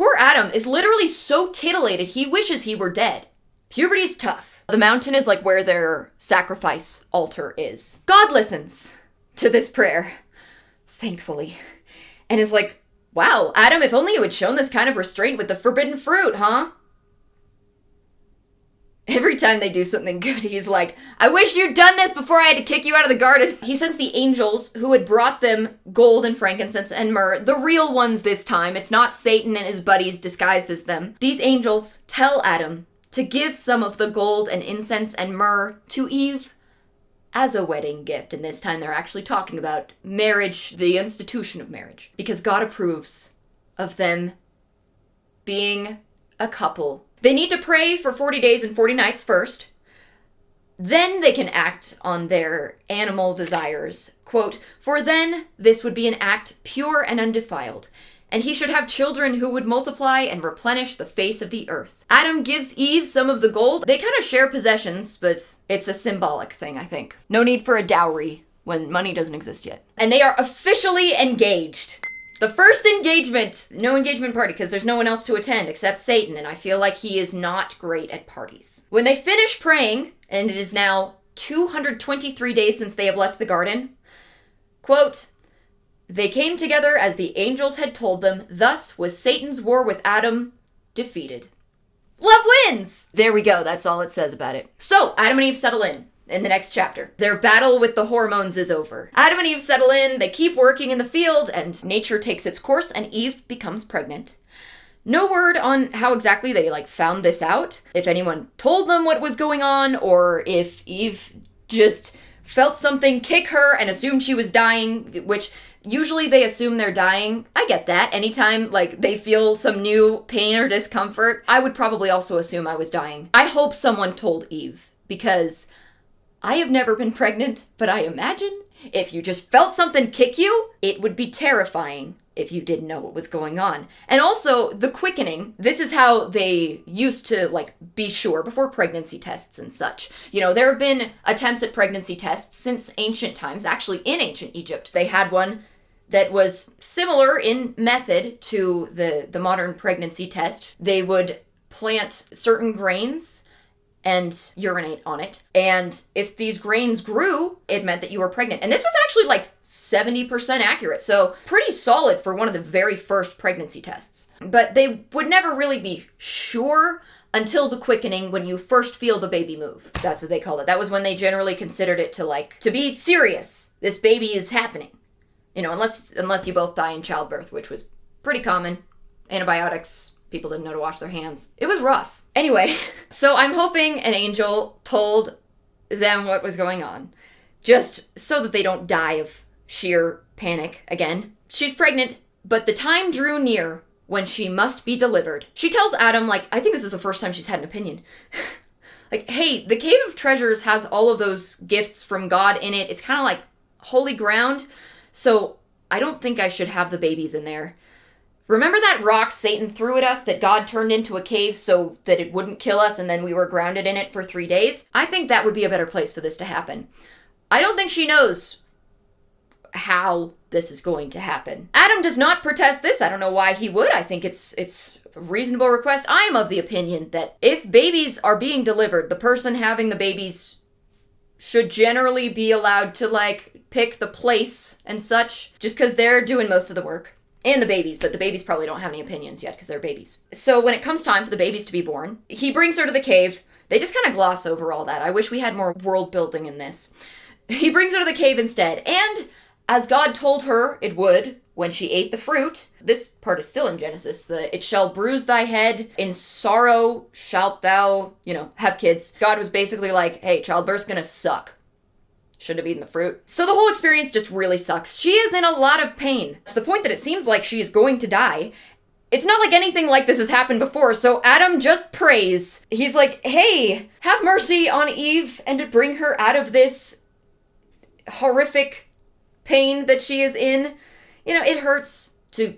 Poor Adam is literally so titillated he wishes he were dead. Puberty's tough. The mountain is like where their sacrifice altar is. God listens to this prayer, thankfully, and is like, wow, Adam, if only you had shown this kind of restraint with the forbidden fruit, huh? Every time they do something good, he's like, I wish you'd done this before I had to kick you out of the garden. He sends the angels who had brought them gold and frankincense and myrrh, the real ones this time. It's not Satan and his buddies disguised as them. These angels tell Adam to give some of the gold and incense and myrrh to Eve as a wedding gift. And this time they're actually talking about marriage, the institution of marriage, because God approves of them being a couple. They need to pray for 40 days and 40 nights first. Then they can act on their animal desires. Quote, for then this would be an act pure and undefiled, and he should have children who would multiply and replenish the face of the earth. Adam gives Eve some of the gold. They kind of share possessions, but it's a symbolic thing, I think. No need for a dowry when money doesn't exist yet. And they are officially engaged. The first engagement, no engagement party, because there's no one else to attend except Satan, and I feel like he is not great at parties. When they finish praying, and it is now 223 days since they have left the garden, quote, they came together as the angels had told them, thus was Satan's war with Adam defeated. Love wins! There we go, that's all it says about it. So, Adam and Eve settle in the next chapter. Their battle with the hormones is over. Adam and Eve settle in, they keep working in the field, and nature takes its course, and Eve becomes pregnant. No word on how exactly they, found this out, if anyone told them what was going on, or if Eve just felt something kick her and assumed she was dying, which usually they assume they're dying. I get that. Anytime, they feel some new pain or discomfort, I would probably also assume I was dying. I hope someone told Eve, because I have never been pregnant, but I imagine if you just felt something kick you, it would be terrifying if you didn't know what was going on. And also, the quickening, this is how they used to, be sure before pregnancy tests and such. There have been attempts at pregnancy tests since ancient times, actually in ancient Egypt. They had one that was similar in method to the modern pregnancy test. They would plant certain grains and urinate on it. And if these grains grew, it meant that you were pregnant. And this was actually 70% accurate. So pretty solid for one of the very first pregnancy tests. But they would never really be sure until the quickening, when you first feel the baby move. That's what they called it. That was when they generally considered it to be serious. This baby is happening. Unless you both die in childbirth, which was pretty common. Antibiotics, people didn't know to wash their hands. It was rough. Anyway, so I'm hoping an angel told them what was going on, just so that they don't die of sheer panic again. She's pregnant, but the time drew near when she must be delivered. She tells Adam, I think this is the first time she's had an opinion. Hey, the Cave of Treasures has all of those gifts from God in it. It's kind of like holy ground, so I don't think I should have the babies in there. Remember that rock Satan threw at us that God turned into a cave so that it wouldn't kill us and then we were grounded in it for 3 days? I think that would be a better place for this to happen. I don't think she knows how this is going to happen. Adam does not protest this. I don't know why he would. I think it's a reasonable request. I am of the opinion that if babies are being delivered, the person having the babies should generally be allowed to pick the place and such, just because they're doing most of the work. And the babies, but the babies probably don't have any opinions yet because they're babies. So when it comes time for the babies to be born, he brings her to the cave. They just kind of gloss over all that. I wish we had more world building in this. He brings her to the cave instead. And as God told her it would when she ate the fruit, this part is still in Genesis, it shall bruise thy head, in sorrow shalt thou, have kids. God was basically like, hey, childbirth's gonna suck. Should have eaten the fruit. So the whole experience just really sucks. She is in a lot of pain, to the point that it seems like she is going to die. It's not like anything like this has happened before, so Adam just prays. He's like, hey, have mercy on Eve and to bring her out of this horrific pain that she is in. It hurts to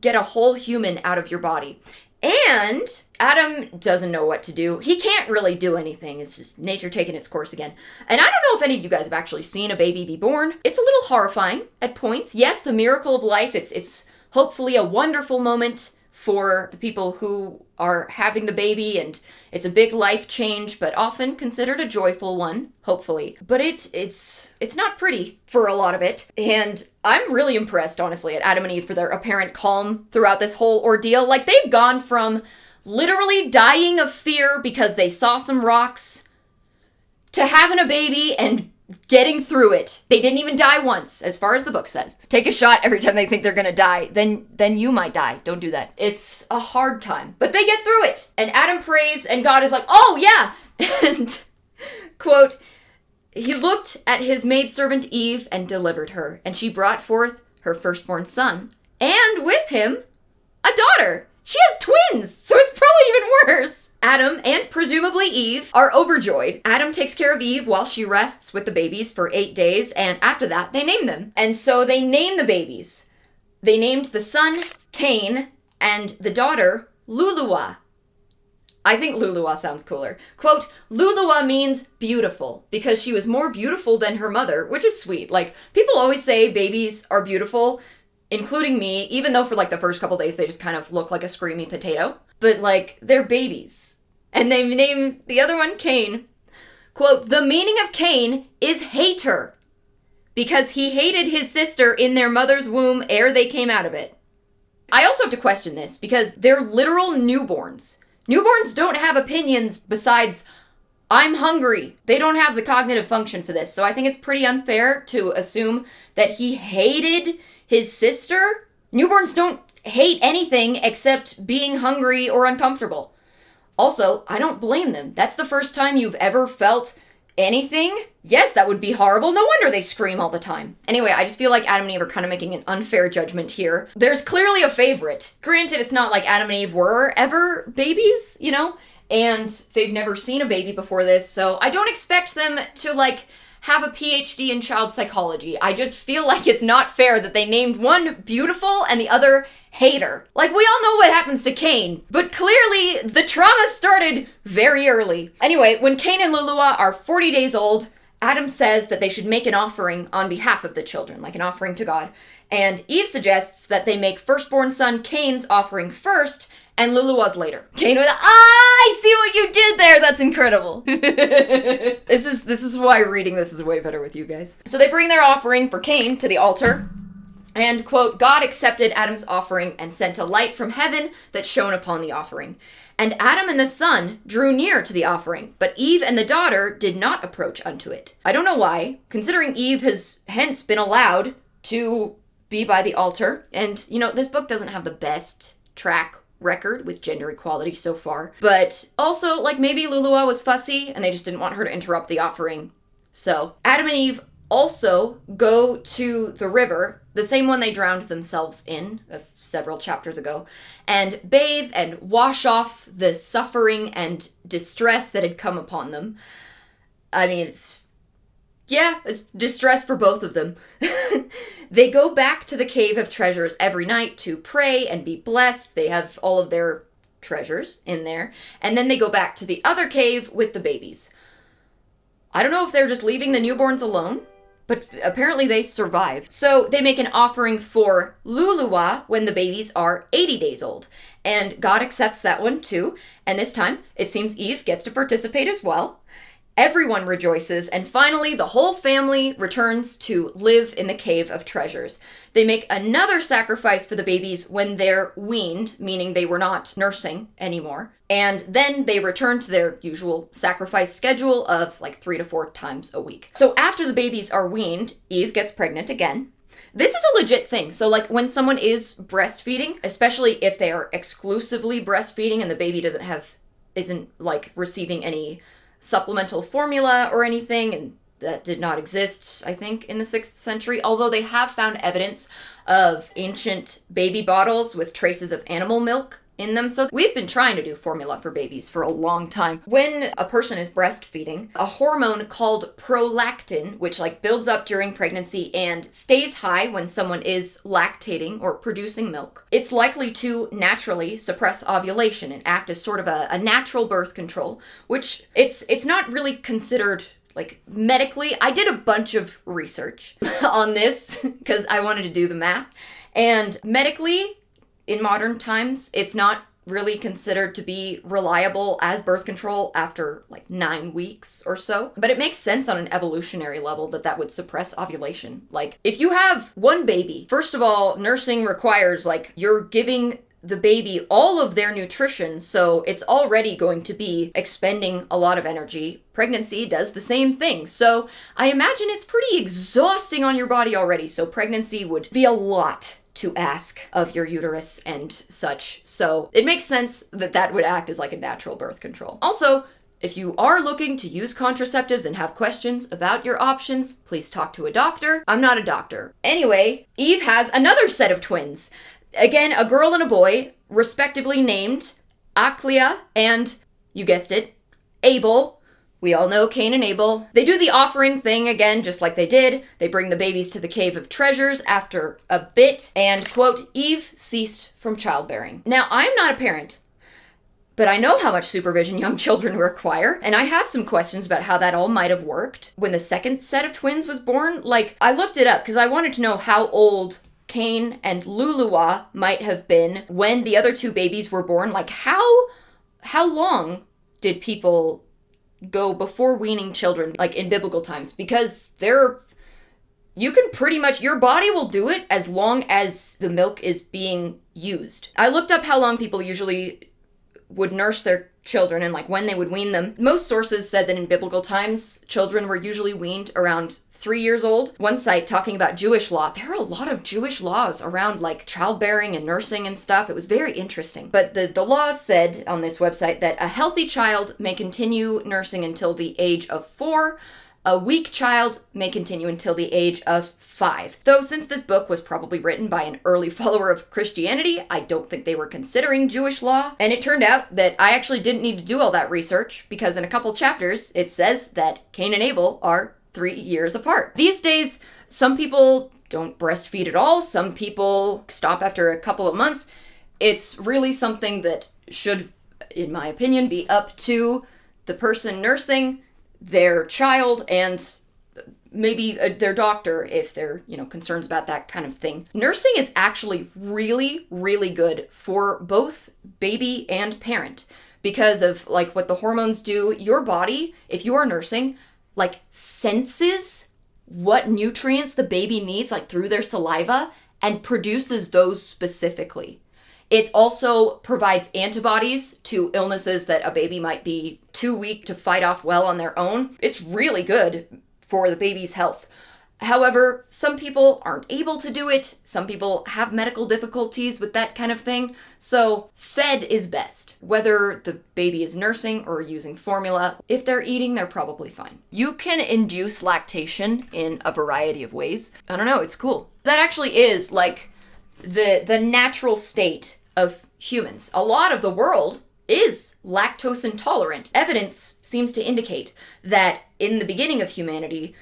get a whole human out of your body. And Adam doesn't know what to do. He can't really do anything. It's just nature taking its course again. And I don't know if any of you guys have actually seen a baby be born. It's a little horrifying at points. Yes, the miracle of life, it's hopefully a wonderful moment for the people who are having the baby, and it's a big life change, but often considered a joyful one, hopefully. But it's not pretty for a lot of it. And I'm really impressed, honestly, at Adam and Eve for their apparent calm throughout this whole ordeal. Like, they've gone from literally dying of fear because they saw some rocks to having a baby and getting through it. They didn't even die once, as far as the book says. Take a shot every time they think they're gonna die. Then you might die. Don't do that. It's a hard time. But they get through it. And Adam prays, and God is like, oh yeah! And, quote, he looked at his maidservant Eve and delivered her, and she brought forth her firstborn son, and with him, a daughter. She has twins, so it's probably even worse. Adam, and presumably Eve, are overjoyed. Adam takes care of Eve while she rests with the babies for 8 days, and after that, they name them. And so they name the babies. They named the son Cain, and the daughter Luluwa. I think Luluwa sounds cooler. Quote, Luluwa means beautiful, because she was more beautiful than her mother, which is sweet. Like, people always say babies are beautiful, including me, even though for like the first couple days they just kind of look like a screaming potato. But like, they're babies. And they name the other one Cain. Quote, the meaning of Cain is hater, because he hated his sister in their mother's womb ere they came out of it. I also have to question this, because they're literal newborns. Newborns don't have opinions besides, I'm hungry. They don't have the cognitive function for this. So I think it's pretty unfair to assume that he hated his sister. Newborns don't hate anything except being hungry or uncomfortable. Also, I don't blame them. That's the first time you've ever felt anything. Yes, that would be horrible. No wonder they scream all the time. Anyway, I just feel like Adam and Eve are kind of making an unfair judgment here. There's clearly a favorite. Granted, it's not like Adam and Eve were ever babies, you know? And they've never seen a baby before this, so I don't expect them to, like, have a PhD in child psychology. I just feel like it's not fair that they named one beautiful and the other hater. Like, we all know what happens to Cain, but clearly the trauma started very early. Anyway, when Cain and Luluwa are 40 days old, Adam says that they should make an offering on behalf of the children, like an offering to God. And Eve suggests that they make firstborn son Cain's offering first, and Luluwa's later. Cain was, I see what you did there! That's incredible. This is why reading this is way better with you guys. So they bring their offering for Cain to the altar, and, quote, God accepted Adam's offering and sent a light from heaven that shone upon the offering. And Adam and the son drew near to the offering, but Eve and the daughter did not approach unto it. I don't know why, considering Eve has hence been allowed to be by the altar. And, you know, this book doesn't have the best track record with gender equality so far. But also, like, maybe Luluwa was fussy and they just didn't want her to interrupt the offering. So Adam and Eve also go to the river, the same one they drowned themselves in several chapters ago, and bathe and wash off the suffering and distress that had come upon them. I mean, it's distress for both of them. They go back to the Cave of Treasures every night to pray and be blessed. They have all of their treasures in there. And then they go back to the other cave with the babies. I don't know if they're just leaving the newborns alone, but apparently they survive. So they make an offering for Luluwa when the babies are 80 days old. And God accepts that one too. And this time, it seems Eve gets to participate as well. Everyone rejoices, and finally the whole family returns to live in the Cave of Treasures. They make another sacrifice for the babies when they're weaned, meaning they were not nursing anymore. And then they return to their usual sacrifice schedule of like 3 to 4 times a week. So after the babies are weaned, Eve gets pregnant again. This is a legit thing. So like when someone is breastfeeding, especially if they are exclusively breastfeeding and the baby isn't like receiving any supplemental formula or anything, and that did not exist, I think, in the 6th century, although they have found evidence of ancient baby bottles with traces of animal milk in them. So we've been trying to do formula for babies for a long time. When a person is breastfeeding, a hormone called prolactin, which like builds up during pregnancy and stays high when someone is lactating or producing milk, it's likely to naturally suppress ovulation and act as sort of a natural birth control, which it's not really considered like medically. I did a bunch of research on this because I wanted to do the math, and medically in modern times. It's not really considered to be reliable as birth control after like 9 weeks or so. But it makes sense on an evolutionary level that that would suppress ovulation. Like, if you have one baby, first of all, nursing requires, like, you're giving the baby all of their nutrition, so it's already going to be expending a lot of energy. Pregnancy does the same thing, so I imagine it's pretty exhausting on your body already, so pregnancy would be a lot to ask of your uterus and such. So it makes sense that that would act as like a natural birth control. Also, if you are looking to use contraceptives and have questions about your options, please talk to a doctor. I'm not a doctor. Anyway, Eve has another set of twins. Again, a girl and a boy, respectively named Aklia and, you guessed it, Abel. We all know Cain and Abel. They do the offering thing again, just like they did. They bring the babies to the Cave of Treasures after a bit, and, quote, Eve ceased from childbearing. Now, I'm not a parent, but I know how much supervision young children require, and I have some questions about how that all might have worked. When the second set of twins was born, like, I looked it up because I wanted to know how old Cain and Lulua might have been when the other two babies were born. Like, how long did people go before weaning children, like in biblical times? Because you can pretty much, your body will do it as long as the milk is being used. I looked up how long people usually would nurse their children and like when they would wean them. Most sources said that in biblical times, children were usually weaned around 3 years old. One site talking about Jewish law, there are a lot of Jewish laws around like childbearing and nursing and stuff. It was very interesting. But the law said on this website that a healthy child may continue nursing until the age of 4. A weak child may continue until the age of 5. Though since this book was probably written by an early follower of Christianity, I don't think they were considering Jewish law. And it turned out that I actually didn't need to do all that research, because in a couple chapters, it says that Cain and Abel are 3 years apart. These days, some people don't breastfeed at all. Some people stop after a couple of months. It's really something that should, in my opinion, be up to the person nursing their child and maybe their doctor if they're, concerns about that kind of thing. Nursing is actually really, really good for both baby and parent because of like what the hormones do. Your body, if you are nursing, like senses what nutrients the baby needs, like through their saliva, and produces those specifically. It also provides antibodies to illnesses that a baby might be too weak to fight off well on their own. It's really good for the baby's health. However, some people aren't able to do it. Some people have medical difficulties with that kind of thing. So fed is best. Whether the baby is nursing or using formula, if they're eating, they're probably fine. You can induce lactation in a variety of ways. I don't know, it's cool. That actually is like the natural state of humans. A lot of the world is lactose intolerant. Evidence seems to indicate that in the beginning of humanity,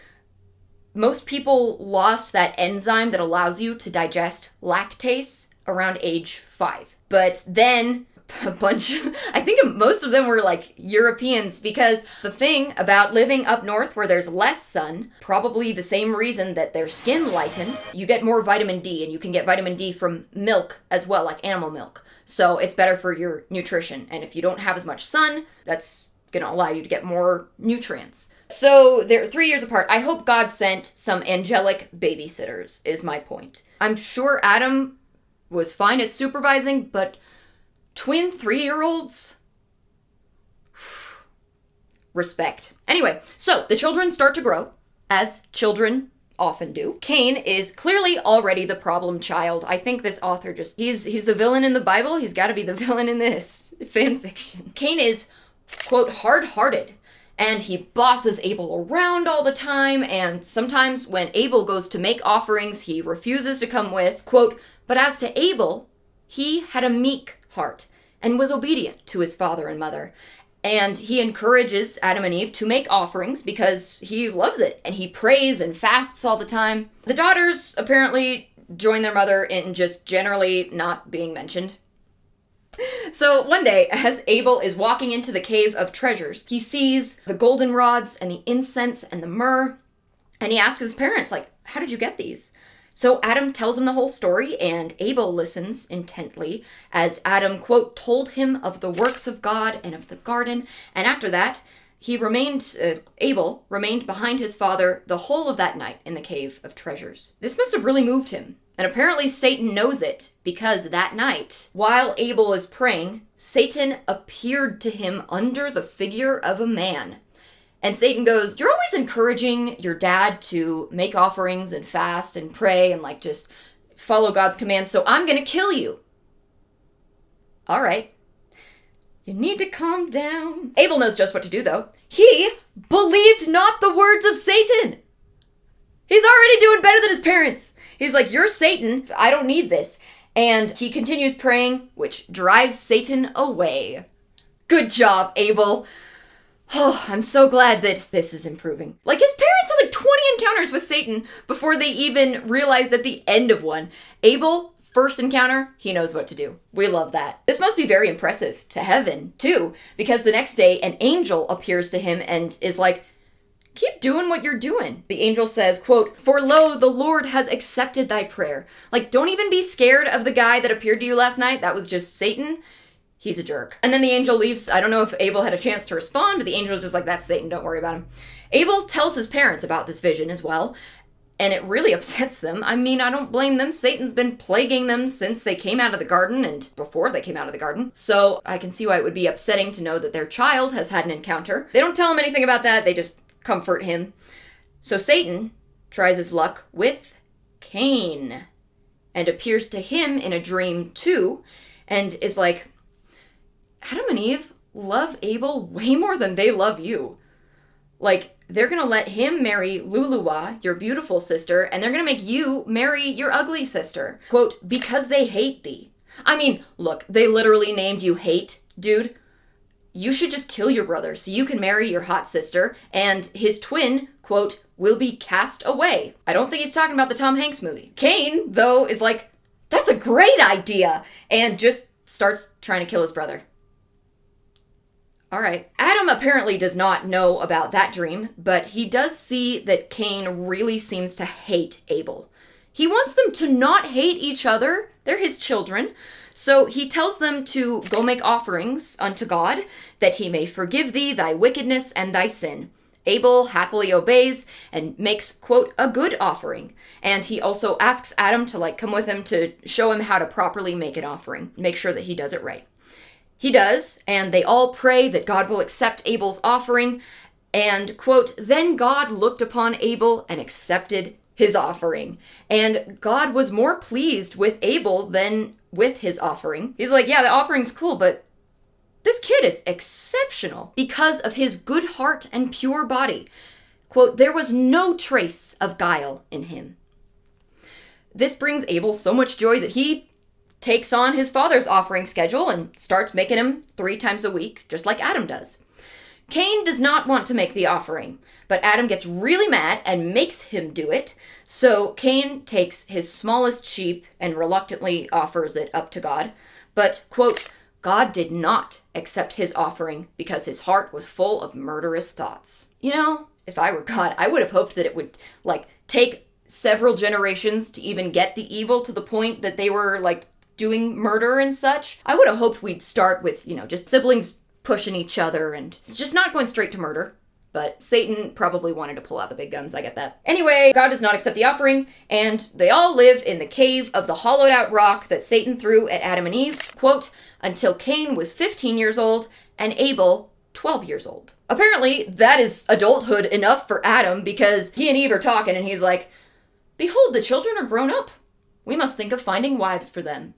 most people lost that enzyme that allows you to digest lactase around age 5. But then I think most of them were like Europeans, because the thing about living up north where there's less sun, probably the same reason that their skin lightened, you get more vitamin D, and you can get vitamin D from milk as well, like animal milk. So it's better for your nutrition. And if you don't have as much sun, that's going to allow you to get more nutrients. So they're 3 years apart. I hope God sent some angelic babysitters, is my point. I'm sure Adam was fine at supervising, but twin 3-year-olds? Respect. Anyway, so the children start to grow, as children often do. Cain is clearly already the problem child. I think this author he's the villain in the Bible. He's got to be the villain in this fan fiction. Cain is, quote, hard-hearted, and he bosses Abel around all the time, and sometimes when Abel goes to make offerings, he refuses to come with, quote, but as to Abel, he had a meek heart and was obedient to his father and mother. And he encourages Adam and Eve to make offerings because he loves it, and he prays and fasts all the time. The daughters apparently join their mother in just generally not being mentioned. So one day, as Abel is walking into the Cave of Treasures, he sees the goldenrods and the incense and the myrrh, and he asks his parents, like, how did you get these? So Adam tells him the whole story, and Abel listens intently as Adam, quote, told him of the works of God and of the garden. And after that, Abel remained behind his father the whole of that night in the cave of treasures. This must have really moved him. And apparently Satan knows it, because that night, while Abel is praying, Satan appeared to him under the figure of a man. And Satan goes, "You're always encouraging your dad to make offerings and fast and pray and just follow God's commands, so I'm gonna kill you." All right. You need to calm down. Abel knows just what to do, though. He believed not the words of Satan. He's already doing better than his parents. He's like, "You're Satan. I don't need this." And he continues praying, which drives Satan away. Good job, Abel. Oh, I'm so glad that this is improving. His parents had 20 encounters with Satan before they even realized at the end of one. Abel, first encounter, he knows what to do. We love that. This must be very impressive to heaven, too, because the next day an angel appears to him and is like, "Keep doing what you're doing." The angel says, quote, "For lo, the Lord has accepted thy prayer." Don't even be scared of the guy that appeared to you last night. That was just Satan. He's a jerk. And then the angel leaves. I don't know if Abel had a chance to respond. The angel's just like, "That's Satan, don't worry about him." Abel tells his parents about this vision as well, and it really upsets them. I mean, I don't blame them. Satan's been plaguing them since they came out of the garden and before they came out of the garden. So I can see why it would be upsetting to know that their child has had an encounter. They don't tell him anything about that. They just comfort him. So Satan tries his luck with Cain and appears to him in a dream too, and is like, "Adam and Eve love Abel way more than they love you. They're gonna let him marry Luluwa, your beautiful sister, and they're gonna make you marry your ugly sister. Quote, because they hate thee." I mean, look, they literally named you Hate, dude. You should just kill your brother so you can marry your hot sister, and his twin, quote, "will be cast away." I don't think he's talking about the Tom Hanks movie. Cain, though, is like, "That's a great idea," and just starts trying to kill his brother. All right. Adam apparently does not know about that dream, but he does see that Cain really seems to hate Abel. He wants them to not hate each other. They're his children. So he tells them to go make offerings unto God, that he may forgive thee thy wickedness and thy sin. Abel happily obeys and makes, quote, a good offering. And he also asks Adam to come with him to show him how to properly make an offering, make sure that he does it right. He does, and they all pray that God will accept Abel's offering. And, quote, "Then God looked upon Abel and accepted his offering. And God was more pleased with Abel than with his offering." He's like, "Yeah, the offering's cool, but this kid is exceptional because of his good heart and pure body." Quote, "There was no trace of guile in him." This brings Abel so much joy that he takes on his father's offering schedule and starts making him 3 times a week, just like Adam does. Cain does not want to make the offering, but Adam gets really mad and makes him do it. So Cain takes his smallest sheep and reluctantly offers it up to God. But, quote, "God did not accept his offering because his heart was full of murderous thoughts." If I were God, I would have hoped that it would, take several generations to even get the evil to the point that they were, doing murder and such. I would have hoped we'd start with, just siblings pushing each other and just not going straight to murder. But Satan probably wanted to pull out the big guns, I get that. Anyway, God does not accept the offering, and they all live in the cave of the hollowed out rock that Satan threw at Adam and Eve, quote, "until Cain was 15 years old and Abel 12 years old." Apparently, that is adulthood enough for Adam, because he and Eve are talking and he's like, "Behold, the children are grown up. We must think of finding wives for them."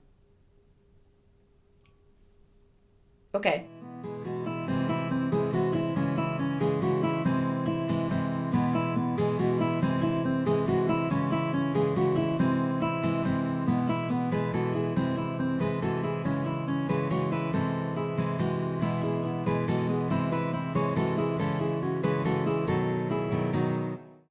Okay.